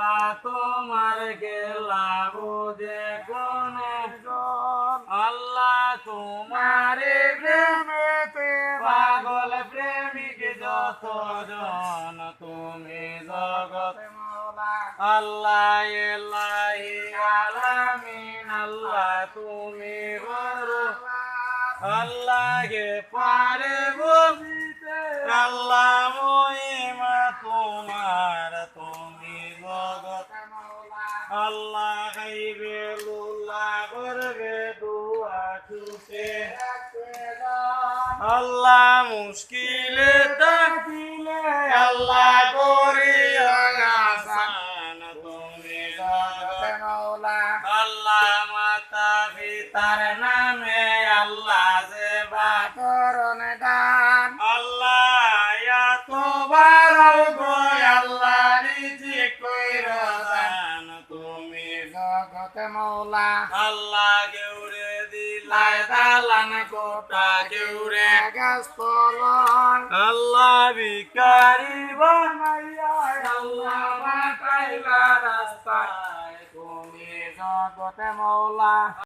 আল্লাহ তোমার গেলা বুঝে কোনে আল্লাহ তোমার প্রেমেতে পাগল প্রেমিক যত জন তুমি জগৎ আল্লাহ এলাহি আলামিন আল্লাহ তুমি বড় আল্লাহকে পারে বলতে আল্লাহ মহিমা তোমার তুমি জগৎ আল্লাহ খাইবে লুল্লাহ করবে দুয়া ছুটে আল্লাহ মুশকিলে থাকিলে আল্লাহ করিয়া আসান তুমি জগৎ আল্লাহ মাতা পিতার নামে আল্লাহ যে বাকরণ দান আল্লাহ এতবার গো আল্লাহ রিজিক কইরা দান তুমি জগৎ মওলা আল্লাহ গেউরে দিলাই দালান কোটা গেউরে গাছ তলন আল্লাহ ভিখারি বানাইয়া আল্লাহ বাটাইলা রাস্তায় তুমি জগৎ মওলা